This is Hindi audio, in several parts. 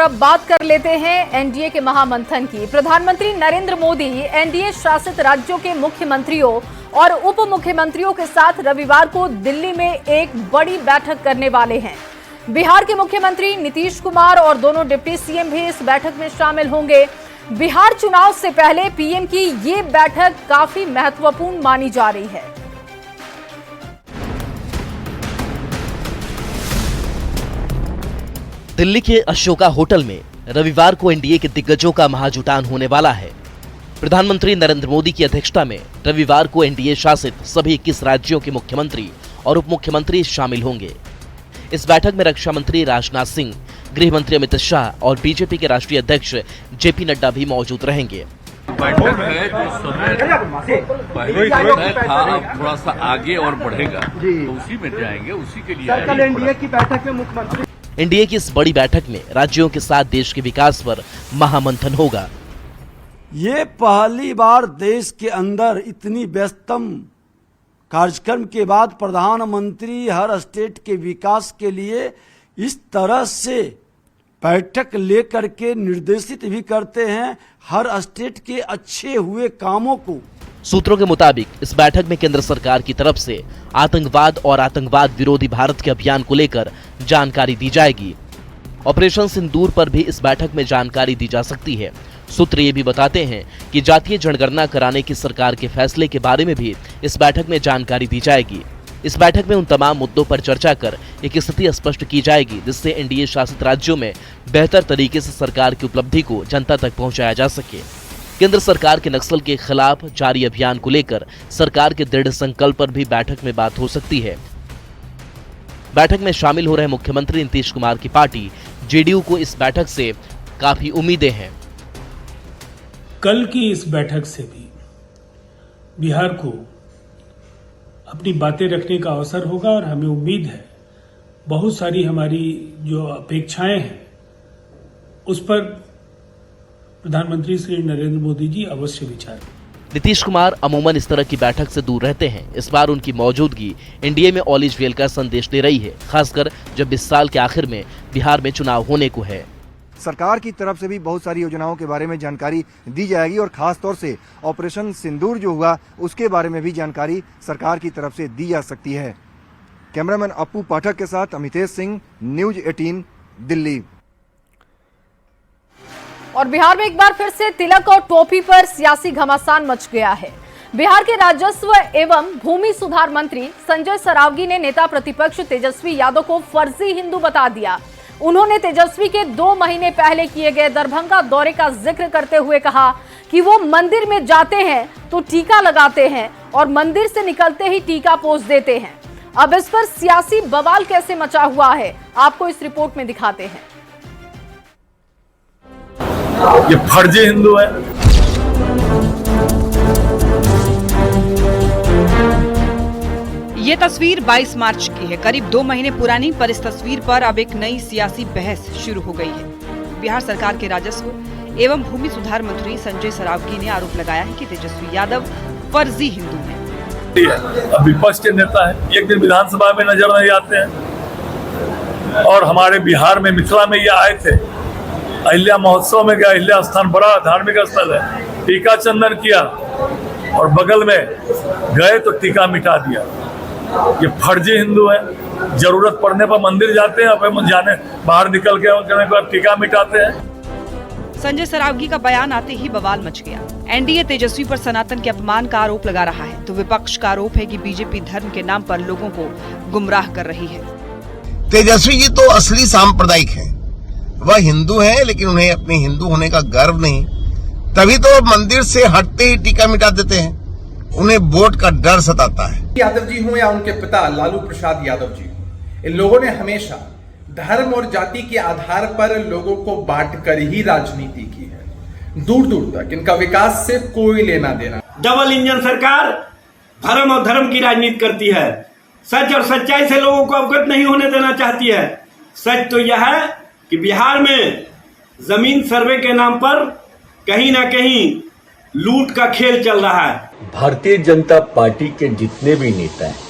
अब बात कर लेते हैं एनडीए के महामंथन की। प्रधानमंत्री नरेंद्र मोदी एनडीए शासित राज्यों के मुख्यमंत्रियों और उप मुख्यमंत्रियों के साथ रविवार को दिल्ली में एक बड़ी बैठक करने वाले हैं। बिहार के मुख्यमंत्री नीतीश कुमार और दोनों डिप्टी सीएम भी इस बैठक में शामिल होंगे। बिहार चुनाव से पहले पीएम की ये बैठक काफी महत्वपूर्ण मानी जा रही है। दिल्ली के अशोका होटल में रविवार को एनडीए के दिग्गजों का महाजुटान होने वाला है। प्रधानमंत्री नरेंद्र मोदी की अध्यक्षता में रविवार को एनडीए शासित सभी 21 राज्यों के मुख्यमंत्री और उप मुख्यमंत्री शामिल होंगे। इस बैठक में रक्षा मंत्री राजनाथ सिंह, गृह मंत्री अमित शाह और बीजेपी के राष्ट्रीय अध्यक्ष जेपी नड्डा भी मौजूद रहेंगे। बैठक है जो समय पहले था, अब थोड़ा सा आगे और बढ़ेगा, तो उसी में जाएंगे, उसी के लिए कल एनडीए की बैठक में मुख्यमंत्री एनडीए की इस बड़ी बैठक में राज्यों के साथ देश के विकास पर महामंथन होगा। ये पहली बार देश के अंदर इतनी व्यस्तम कार्यक्रम के बाद प्रधानमंत्री हर स्टेट के विकास के लिए इस तरह से बैठक लेकर के निर्देशित भी करते हैं हर स्टेट के अच्छे हुए कामों को। सूत्रों के मुताबिक इस बैठक में केंद्र सरकार की तरफ से आतंकवाद और आतंकवाद विरोधी भारत के अभियान को लेकर जानकारी दी जाएगी। ऑपरेशन सिंदूर पर भी इस बैठक में जानकारी दी जा सकती है। सूत्र ये भी बताते हैं कि जातीय जनगणना कराने की सरकार के फैसले के बारे में भी इस बैठक में जानकारी दी जाएगी। इस बैठक में उन तमाम मुद्दों पर चर्चा कर एक स्थिति स्पष्ट की जाएगी जिससे एनडीए शासित राज्यों में बेहतर तरीके से सरकार की उपलब्धि को जनता तक पहुंचाया जा सके। केंद्र सरकार के नक्सल के खिलाफ जारी अभियान को लेकर सरकार के दृढ़ संकल्प पर भी बैठक में बात हो सकती है। बैठक में शामिल हो रहे मुख्यमंत्री नीतीश कुमार की पार्टी जेडीयू को इस बैठक से काफी उम्मीदें हैं। कल की इस बैठक से भी बिहार को अपनी बातें रखने का अवसर होगा और हमें उम्मीद है बहुत सारी हमारी जो अपेक्षाएं हैं उस पर प्रधानमंत्री श्री नरेंद्र मोदी जी अवश्य विचार। नीतीश कुमार अमूमन इस तरह की बैठक से दूर रहते हैं। इस बार उनकी मौजूदगी एनडीए में ऑल इज वेल का संदेश दे रही है, खासकर जब इस साल के आखिर में बिहार में चुनाव होने को है। सरकार की तरफ से भी बहुत सारी योजनाओं के बारे में जानकारी दी जाएगी और खास तौर से ऑपरेशन सिंदूर जो हुआ उसके बारे में भी जानकारी सरकार की तरफ से दी जा सकती है। कैमरामैन अप्पू पाठक के साथ अमितेश सिंह, न्यूज 18 दिल्ली। और बिहार में एक बार फिर से तिलक और टोपी पर सियासी घमासान मच गया है। बिहार के राजस्व एवं भूमि सुधार मंत्री संजय सरावगी ने नेता प्रतिपक्ष तेजस्वी यादव को फर्जी हिंदू बता दिया। उन्होंने तेजस्वी के 2 महीने पहले किए गए दरभंगा दौरे का जिक्र करते हुए कहा कि वो मंदिर में जाते हैं तो टीका लगाते हैं और मंदिर से निकलते ही टीका पोंछ देते हैं। अब इस पर सियासी बवाल कैसे मचा हुआ है, आपको इस रिपोर्ट में दिखाते हैं। ये फर्जी हिंदू है। ये तस्वीर 22 मार्च की है, करीब 2 महीने पुरानी, पर इस तस्वीर पर अब एक नई सियासी बहस शुरू हो गई है। बिहार सरकार के राजस्व एवं भूमि सुधार मंत्री संजय सरावगी ने आरोप लगाया है कि तेजस्वी यादव फर्जी हिंदू हैं। अब विपक्ष के नेता है, एक दिन विधानसभा में नजर नहीं आते हैं और हमारे बिहार में मिथिला में ये आए थे, अहिल्या महोत्सव में गया। अहिल्या स्थान बड़ा धार्मिक स्थल है, टीका चंदन किया और बगल में गए तो टीका मिटा दिया। ये फर्जी हिंदू है। जरूरत पड़ने पर मंदिर जाते हैं, अब जाने बाहर निकल के टीका मिटाते हैं। संजय सरावगी का बयान आते ही बवाल मच गया। एनडीए तेजस्वी पर सनातन के अपमान का आरोप लगा रहा है तो विपक्ष का आरोप है कि बीजेपी धर्म के नाम पर लोगों को गुमराह कर रही है। तेजस्वी जी तो असली सांप्रदायिक है, वह हिंदू है लेकिन उन्हें अपने हिंदू होने का गर्व नहीं, तभी तो मंदिर से हटते ही टीका मिटा देते हैं। उन्हें वोट का डर सताता है। यादव जी हो या उनके पिता लालू प्रसाद यादव जी, इन लोगों ने हमेशा धर्म और जाति के आधार पर लोगों को बांटकर ही राजनीति की है। दूर दूर तक इनका विकास से कोई लेना देना। डबल इंजन सरकार धर्म और धर्म की राजनीति करती है, सच और सच्चाई से लोगों को अवगत नहीं होने देना चाहती है। सच तो यह है कि बिहार में जमीन सर्वे के नाम पर कहीं ना कहीं लूट का खेल चल रहा है। भारतीय जनता पार्टी के जितने भी नेता हैं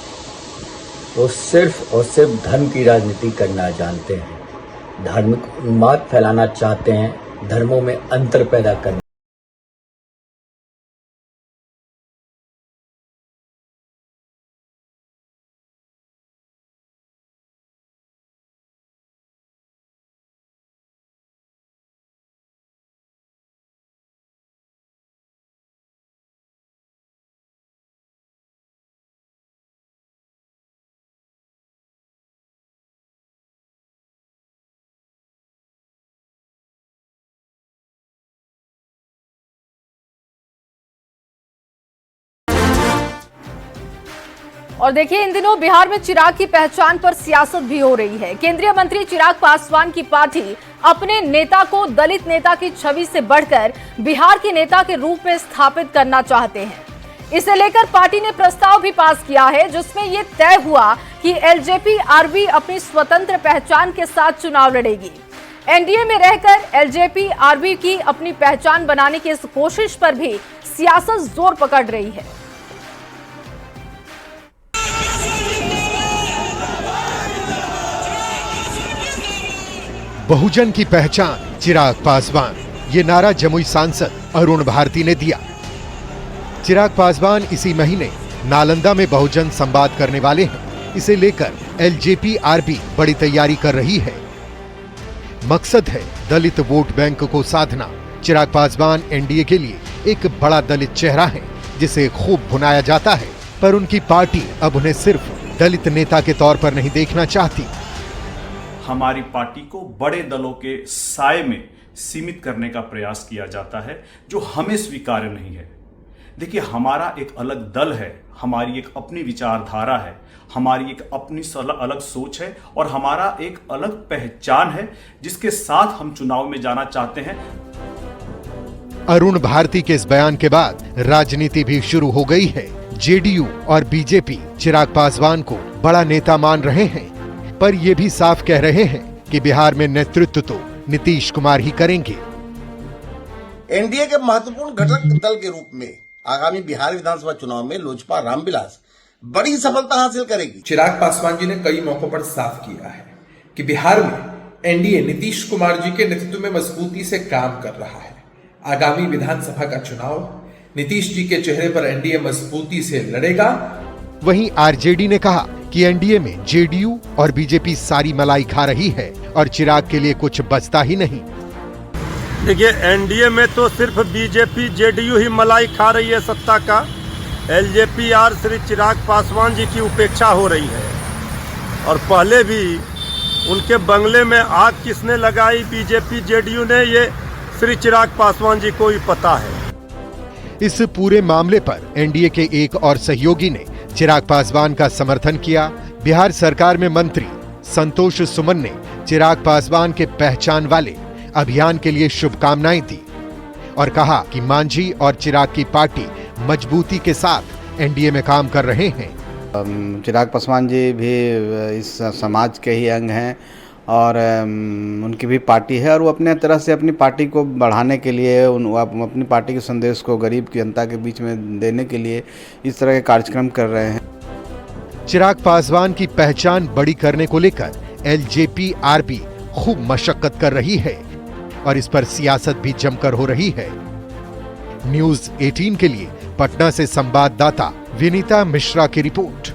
वो सिर्फ और सिर्फ धर्म की राजनीति करना जानते हैं। धार्मिक उन्माद फैलाना चाहते हैं, धर्मों में अंतर पैदा करना। और देखिए, इन दिनों बिहार में चिराग की पहचान पर सियासत भी हो रही है। केंद्रीय मंत्री चिराग पासवान की पार्टी अपने नेता को दलित नेता की छवि से बढ़कर बिहार के नेता के रूप में स्थापित करना चाहते हैं। इसे लेकर पार्टी ने प्रस्ताव भी पास किया है, जिसमें यह तय हुआ कि एलजेपी-आरबी अपनी स्वतंत्र पहचान के साथ चुनाव लड़ेगी। एनडीए में रहकर एलजेपी-आरबी की अपनी पहचान बनाने की इस कोशिश पर भी सियासत जोर पकड़ रही है। बहुजन की पहचान चिराग पासवान, ये नारा जमुई सांसद अरुण भारती ने दिया। चिराग पासवान इसी महीने नालंदा में बहुजन संवाद करने वाले हैं। इसे लेकर एलजेपी-आरबी बड़ी तैयारी कर रही है। मकसद है दलित वोट बैंक को साधना। चिराग पासवान एनडीए के लिए एक बड़ा दलित चेहरा है, जिसे खूब भुनाया जाता है, पर उनकी पार्टी अब उन्हें सिर्फ दलित नेता के तौर पर नहीं देखना चाहती। हमारी पार्टी को बड़े दलों के साए में सीमित करने का प्रयास किया जाता है, जो हमें स्वीकार्य नहीं है। देखिए, हमारा एक अलग दल है, हमारी एक अपनी विचारधारा है, हमारी एक अपनी अलग सोच है और हमारा एक अलग पहचान है, जिसके साथ हम चुनाव में जाना चाहते हैं। अरुण भारती के इस बयान के बाद राजनीति भी शुरू हो गई है। जेडीयू और बीजेपी चिराग पासवान को बड़ा नेता मान रहे हैं, पर ये भी साफ कह रहे हैं कि बिहार में नेतृत्व तो नीतीश कुमार ही करेंगे। एनडीए के महत्वपूर्ण घटक दल के रूप में आगामी बिहार विधानसभा चुनाव में लोजपा रामविलास बड़ी सफलता हासिल करेगी। चिराग पासवान जी ने कई मौकों पर साफ किया है कि बिहार में एनडीए नीतीश कुमार जी के नेतृत्व में मजबूती से काम कर रहा है। आगामी विधानसभा का चुनाव नीतीश जी के चेहरे पर एनडीए मजबूती से लड़ेगा। वहीं आरजेडी ने कहा कि एनडीए में जेडीयू और बीजेपी सारी मलाई खा रही है और चिराग के लिए कुछ बचता ही नहीं। देखिए, एनडीए में तो सिर्फ बीजेपी जेडीयू ही मलाई खा रही है सत्ता का। एलजेपी-आर श्री चिराग पासवान जी की उपेक्षा हो रही है। और पहले भी उनके बंगले में आग किसने लगाई, बीजेपी जेडीयू ने, ये श्री चिराग पासवान जी को ही पता है। इस पूरे मामले पर एनडीए के एक और सहयोगी ने चिराग पासवान का समर्थन किया। बिहार सरकार में मंत्री संतोष सुमन ने चिराग पासवान के पहचान वाले अभियान के लिए शुभकामनाएं दी और कहा कि मांझी और चिराग की पार्टी मजबूती के साथ एनडीए में काम कर रहे हैं। चिराग पासवान जी भी इस समाज के ही अंग हैं और उनकी भी पार्टी है और वो अपने तरह से अपनी पार्टी को बढ़ाने के लिए, अपनी पार्टी के संदेश को गरीब की जनता के बीच में देने के लिए इस तरह के कार्यक्रम कर रहे हैं। चिराग पासवान की पहचान बड़ी करने को लेकर एलजेपी-आरबी खूब मशक्कत कर रही है और इस पर सियासत भी जमकर हो रही है। न्यूज़ 18 के लिए पटना से संवाददाता विनीता मिश्रा की रिपोर्ट।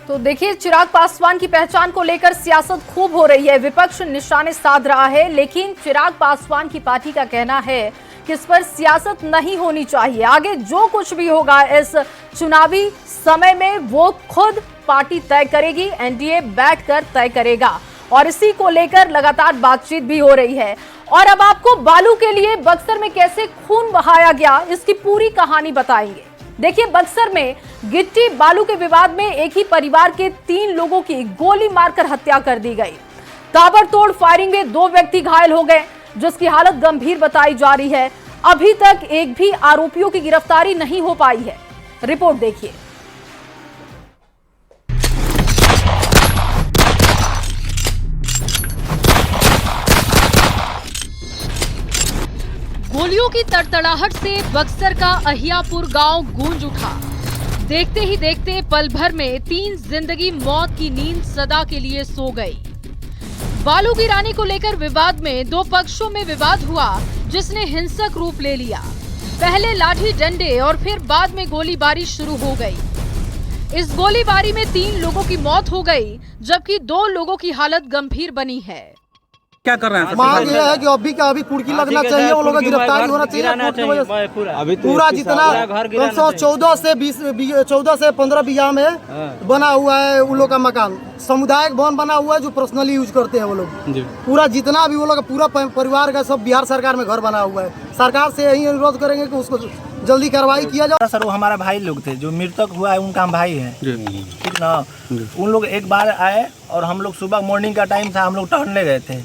तो देखिए, चिराग पासवान की पहचान को लेकर सियासत खूब हो रही है। विपक्ष निशाने साध रहा है, लेकिन चिराग पासवान की पार्टी का कहना है कि इस पर सियासत नहीं होनी चाहिए। आगे जो कुछ भी होगा इस चुनावी समय में वो खुद पार्टी तय करेगी, एनडीए बैठकर तय करेगा और इसी को लेकर लगातार बातचीत भी हो रही है। और अब आपको बालू के लिए बक्सर में कैसे खून बहाया गया, इसकी पूरी कहानी बताएंगे। देखिए, बक्सर में गिट्टी बालू के विवाद में एक ही परिवार के 3 लोगों की गोली मारकर हत्या कर दी गई। ताबड़तोड़ फायरिंग में 2 व्यक्ति घायल हो गए, जिसकी हालत गंभीर बताई जा रही है। अभी तक एक भी आरोपियों की गिरफ्तारी नहीं हो पाई है। रिपोर्ट देखिए। गोलियों की तड़तड़ाहट से बक्सर का अहियापुर गांव गूंज उठा। देखते ही देखते पल भर में 3 जिंदगी मौत की नींद सदा के लिए सो गई। बालू गिराने को लेकर विवाद में 2 पक्षों में विवाद हुआ, जिसने हिंसक रूप ले लिया। पहले लाठी डंडे और फिर बाद में गोलीबारी शुरू हो गई। इस गोलीबारी में 3 लोगों की मौत हो गई, जबकि 2 लोगों की हालत गंभीर बनी है। क्या कर रहे हैं? मांग ये है कि अभी का अभी कुर्की लगना चाहिए, वो लोग गिरफ्तारी होना चाहिए। अभी पूरा जितना 14 से 15 बीघा में बना हुआ है उन लोग का मकान, सामुदायिक भवन बना हुआ है जो पर्सनली यूज करते हैं वो लोग। पूरा जितना भी वो लोग पूरा परिवार का सब बिहार सरकार में घर बना हुआ है। सरकार से यही अनुरोध करेंगे कि उसको जल्दी कार्रवाई किया जाए। सर वो हमारा भाई लोग थे, जो मृतक हुआ है उनका हम भाई है, ठीक ना। उन लोग एक बार आए और हम लोग सुबह मॉर्निंग का टाइम था, हम लोग टहलने गए थे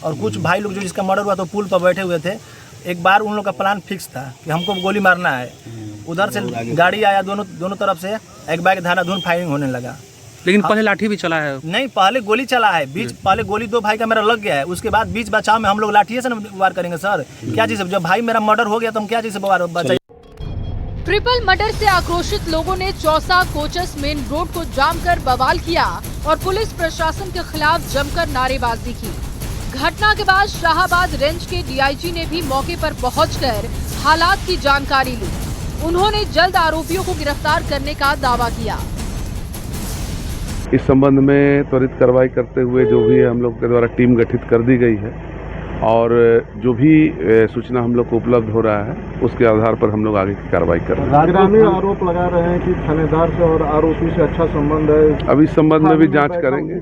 और कुछ भाई लोग जो जिसका मर्डर हुआ तो पुल पर बैठे हुए थे। एक बार उन लोग का प्लान फिक्स था कि हमको गोली मारना है। उधर से गाड़ी आया, दोनों तरफ से एक बार धाराधून फायरिंग होने लगा। लेकिन पहले लाठी भी चला है? नहीं, पहले गोली चला है। पहले गोली 2 भाई का मेरा लग गया है, उसके बाद बीच बचाव में हम लोग लाठी से वार करेंगे सर। क्या चीज, जब भाई मेरा मर्डर हो गया तो हम क्या चीज से बचाएंगे? ट्रिपल मर्डर से आक्रोशित लोगों ने चौसा कोचस मेन रोड को जाम कर बवाल किया और पुलिस प्रशासन के खिलाफ जमकर नारेबाजी की। घटना के बाद शाहाबाद रेंज के डीआईजी ने भी मौके पर पहुंचकर हालात की जानकारी ली। उन्होंने जल्द आरोपियों को गिरफ्तार करने का दावा किया। इस संबंध में त्वरित कार्रवाई करते हुए जो भी हम लोग के द्वारा टीम गठित कर दी गई है और जो भी सूचना हम लोग को उपलब्ध हो रहा है उसके आधार पर हम लोग आगे की कार्रवाई कर रहे हैं। ग्रामीण आरोप लगा रहे हैं कि थानेदार से और आरोपी से अच्छा संबंध है। अभी इस संबंध में भी जांच करेंगे।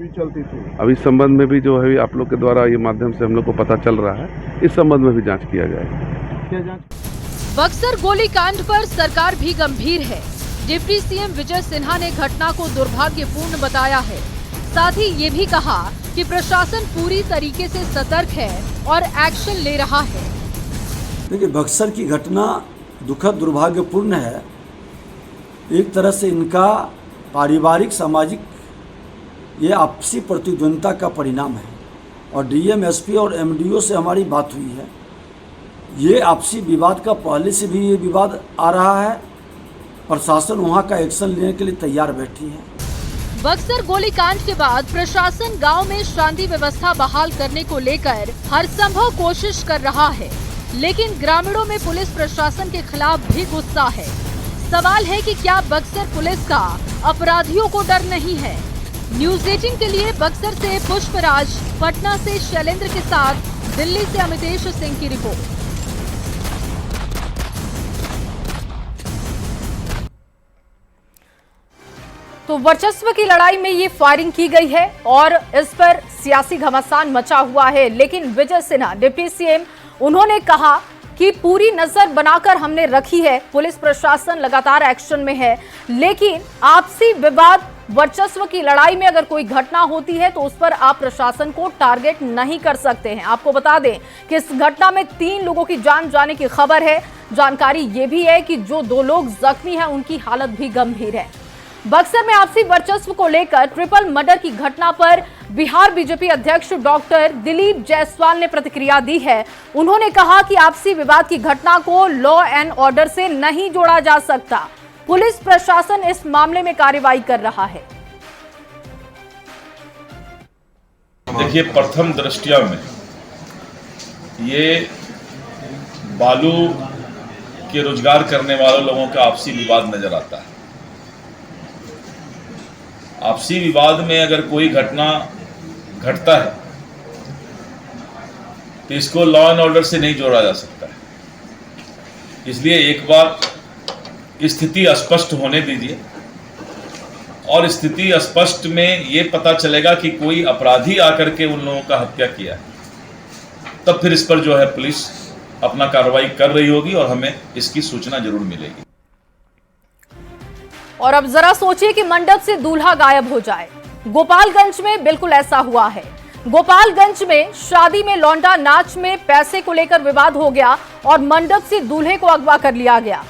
अभी इस संबंध में भी जो है आप लोग के द्वारा ये माध्यम से हम लोग को पता चल रहा है, इस संबंध में भी जांच किया जाएगा। बक्सर गोलीकांड पर सरकार भी गंभीर है। डिप्टी सीएम विजय सिन्हा ने घटना को दुर्भाग्यपूर्ण बताया है। साथ ही ये भी कहा कि प्रशासन पूरी तरीके से सतर्क है और एक्शन ले रहा है। देखिए, बक्सर की घटना दुखद दुर्भाग्यपूर्ण है। एक तरह से इनका पारिवारिक सामाजिक ये आपसी प्रतिद्वंद्विता का परिणाम है और डीएम, एसपी और एमडीओ से हमारी बात हुई है। ये आपसी विवाद का पहले से भी ये विवाद आ रहा है। प्रशासन वहाँ का एक्शन लेने के लिए तैयार बैठी है। बक्सर गोलीकांड के बाद प्रशासन गांव में शांति व्यवस्था बहाल करने को लेकर हर संभव कोशिश कर रहा है, लेकिन ग्रामीणों में पुलिस प्रशासन के खिलाफ भी गुस्सा है। सवाल है कि क्या बक्सर पुलिस का अपराधियों को डर नहीं है? न्यूज़ 18 के लिए बक्सर से पुष्पराज, पटना से शैलेंद्र के साथ दिल्ली से अमितेश सिंह की रिपोर्ट। तो वर्चस्व की लड़ाई में ये फायरिंग की गई है और इस पर सियासी घमासान मचा हुआ है। लेकिन विजय सिन्हा, डिप्टी सीएम, उन्होंने कहा कि पूरी नजर बनाकर हमने रखी है, पुलिस प्रशासन लगातार एक्शन में है। लेकिन आपसी विवाद, वर्चस्व की लड़ाई में अगर कोई घटना होती है तो उस पर आप प्रशासन को टारगेट नहीं कर सकते हैं। आपको बता दें कि इस घटना में 3 लोगों की जान जाने की खबर है। जानकारी ये भी है कि जो 2 लोग जख्मी हैं उनकी हालत भी गंभीर है। बक्सर में आपसी वर्चस्व को लेकर ट्रिपल मर्डर की घटना पर बिहार बीजेपी अध्यक्ष डॉक्टर दिलीप जायसवाल ने प्रतिक्रिया दी है। उन्होंने कहा कि आपसी विवाद की घटना को लॉ एंड ऑर्डर से नहीं जोड़ा जा सकता। पुलिस प्रशासन इस मामले में कार्रवाई कर रहा है। देखिए, प्रथम दृष्टया में ये बालू के रोजगार करने वाले लोगों का आपसी विवाद नजर आता है। आपसी विवाद में अगर कोई घटना घटता है तो इसको लॉ एंड ऑर्डर से नहीं जोड़ा जा सकता है। इसलिए एक बार स्थिति स्पष्ट होने दीजिए और स्थिति स्पष्ट में ये पता चलेगा कि कोई अपराधी आकर के उन लोगों का हत्या किया है, तब फिर इस पर जो है पुलिस अपना कार्रवाई कर रही होगी और हमें इसकी सूचना जरूर मिलेगी। और अब जरा सोचिए कि मंडप से दूल्हा गायब हो जाए। गोपालगंज में बिल्कुल ऐसा हुआ है। गोपालगंज में शादी में लौंडा नाच में पैसे को लेकर विवाद हो गया और मंडप से दूल्हे को अगवा कर लिया गया।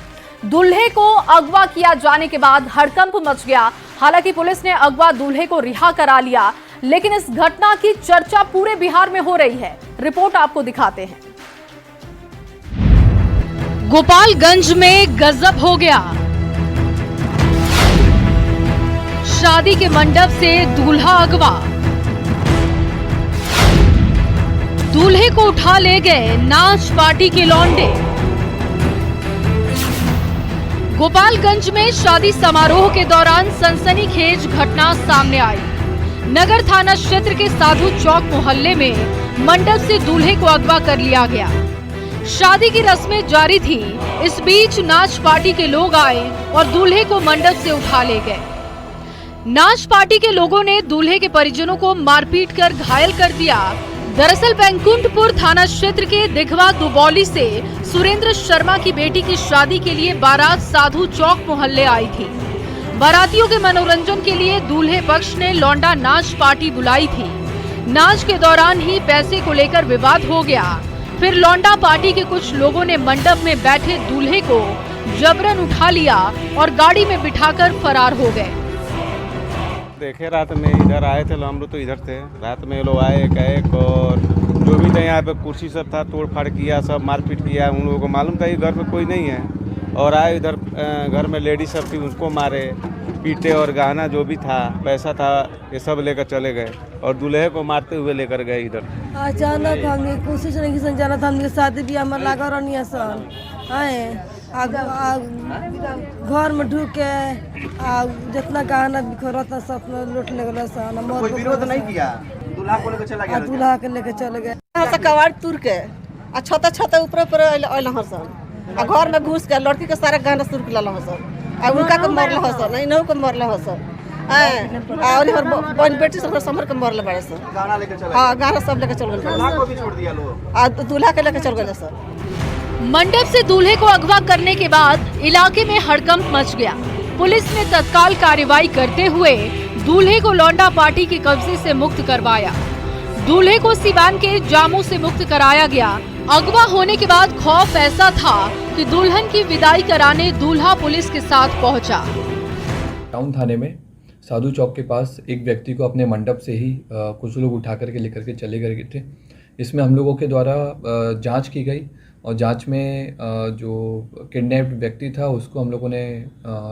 दूल्हे को अगवा किया जाने के बाद हड़कंप मच गया। हालांकि पुलिस ने अगवा दूल्हे को रिहा करा लिया, लेकिन इस घटना की चर्चा पूरे बिहार में हो रही है। रिपोर्ट आपको दिखाते हैं। गोपालगंज में गजब हो गया। शादी के मंडप से दूल्हा अगवा, दूल्हे को उठा ले गए नाच पार्टी के लौंडे। गोपालगंज में शादी समारोह के दौरान सनसनीखेज घटना सामने आई। नगर थाना क्षेत्र के साधु चौक मोहल्ले में मंडप से दूल्हे को अगवा कर लिया गया। शादी की रस्में जारी थी, इस बीच नाच पार्टी के लोग आए और दूल्हे को मंडप से उठा ले गए। नाच पार्टी के लोगों ने दूल्हे के परिजनों को मारपीट कर घायल कर दिया। दरअसल बैकुंठपुर थाना क्षेत्र के दिघवा दुबौली से सुरेंद्र शर्मा की बेटी की शादी के लिए बारात साधु चौक मोहल्ले आई थी। बारातियों के मनोरंजन के लिए दूल्हे पक्ष ने लौंडा नाच पार्टी बुलाई थी। नाच के दौरान ही पैसे को लेकर विवाद हो गया। फिर लौंडा पार्टी के कुछ लोगों ने मंडप में बैठे दूल्हे को जबरन उठा लिया और गाड़ी में बिठाकर फरार हो गए। देखे रात में इधर आए थे, हम लोग तो इधर थे। रात में ये लोग आए एक और जो भी थे यहाँ पे कुर्सी सब था, तोड़ फाड़ किया, सब मारपीट किया। उन लोगों को मालूम था कि घर में कोई नहीं है और आए इधर घर में लेडीज सब थी, उनको मारे पीटे और गहना जो भी था, पैसा था, ये सब लेकर चले गए और दूल्हे को मारते हुए लेकर गए इधर। अचानक हमने कोशिश नहीं की जाना था, हमने शादी ब्याह में लगा रहनी सन आए घर में ढूक के जितना गहना बिखरा था सब लूट ले गए सन। कोई विरोध नहीं किया, दूल्हा को लेकर चला गया। दूल्हा के लेकर चले गए। कबाड़ तुर के छता छता ऊपर अल सन, घर में घुस के लड़की के सारा गहना तुर के लन सन, उनका के मरल हसन, इनहु के मरल हसन और बहन बेटी सब समर के मरल बड़े सन। गाना लेकर चला, हां गाना सब लेकर चल गए। दूल्हा को भी छोड़ दिया लोग, दूल्हा के लेकर चल गए सर। मंडप से दूल्हे को अगवा करने के बाद इलाके में हड़कंप मच गया। पुलिस ने तत्काल कार्रवाई करते हुए दूल्हे को लौंडा पार्टी के कब्जे से मुक्त करवाया। दूल्हे को सिवान के जामू से मुक्त कराया गया। अगवा होने के बाद खौफ ऐसा था कि दुल्हन की विदाई कराने दूल्हा पुलिस के साथ पहुंचा। टाउन थाने में साधु चौक के पास एक व्यक्ति को अपने मंडप से ही कुछ लोग उठा करके लेकर के चले गए थे। इसमें हम लोगों के द्वारा जांच की गई और जांच में जो किडनैप्ड व्यक्ति था उसको हम लोगों ने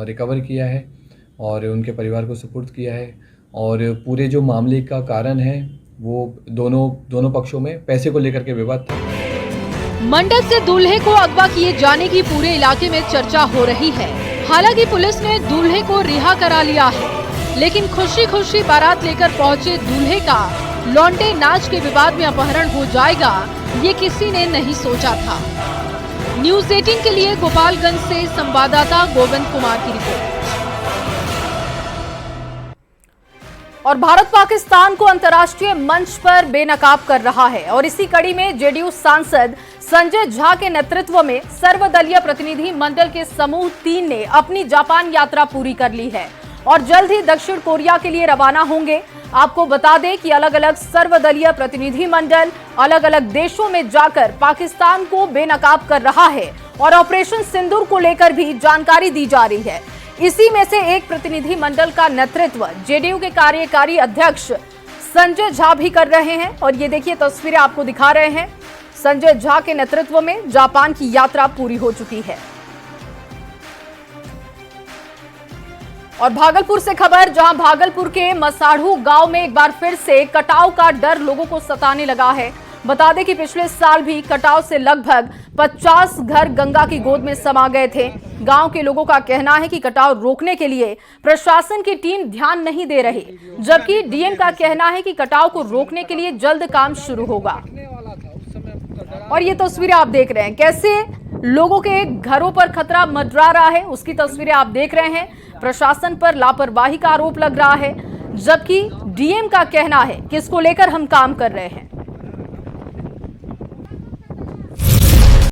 रिकवर किया है और उनके परिवार को सुपुर्द किया है। और पूरे जो मामले का कारण है वो दोनों पक्षों में पैसे को लेकर के विवाद था। मंडप से दूल्हे को अगवा किए जाने की पूरे इलाके में चर्चा हो रही है। हालांकि पुलिस ने दूल्हे को रिहा करा लिया है, लेकिन खुशी खुशी बारात लेकर पहुंचे दूल्हे का लौंडे नाच के विवाद में अपहरण हो जाएगा, ये किसी ने नहीं सोचा था। न्यूज़ 18 के लिए गोपालगंज से संवाददाता गोविंद कुमार की रिपोर्ट। और भारत पाकिस्तान को अंतर्राष्ट्रीय मंच पर बेनकाब कर रहा है और इसी कड़ी में जेडीयू सांसद संजय झा के नेतृत्व में सर्वदलीय प्रतिनिधि मंडल के समूह 3 ने अपनी जापान यात्रा पूरी कर ली है और जल्द ही दक्षिण कोरिया के लिए रवाना होंगे। आपको बता दें कि अलग अलग सर्वदलीय प्रतिनिधि मंडल अलग अलग देशों में जाकर पाकिस्तान को बेनकाब कर रहा है और ऑपरेशन सिंदूर को लेकर भी जानकारी दी जा रही है। इसी में से एक प्रतिनिधि मंडल का नेतृत्व जेडीयू के कार्यकारी अध्यक्ष संजय झा भी कर रहे हैं और ये देखिए तस्वीरें आपको दिखा रहे हैं। संजय झा के नेतृत्व में जापान की यात्रा पूरी हो चुकी है। और भागलपुर से खबर, जहां भागलपुर के मसाढ़ू गांव में एक बार फिर से कटाव का डर लोगों को सताने लगा है। बता दें कि पिछले साल भी कटाव से लगभग 50 घर गंगा की गोद में समा गए थे। गांव के लोगों का कहना है कि कटाव रोकने के लिए प्रशासन की टीम ध्यान नहीं दे रही, जबकि डीएम का कहना है कि कटाव को रोकने के लिए जल्द काम शुरू होगा। और ये तस्वीरें आप देख रहे हैं कैसे लोगों के घरों पर खतरा मंडरा रहा है, उसकी तस्वीरें आप देख रहे हैं। प्रशासन पर लापरवाही का आरोप लग रहा है, जबकि डीएम का कहना है कि इसको लेकर हम काम कर रहे हैं।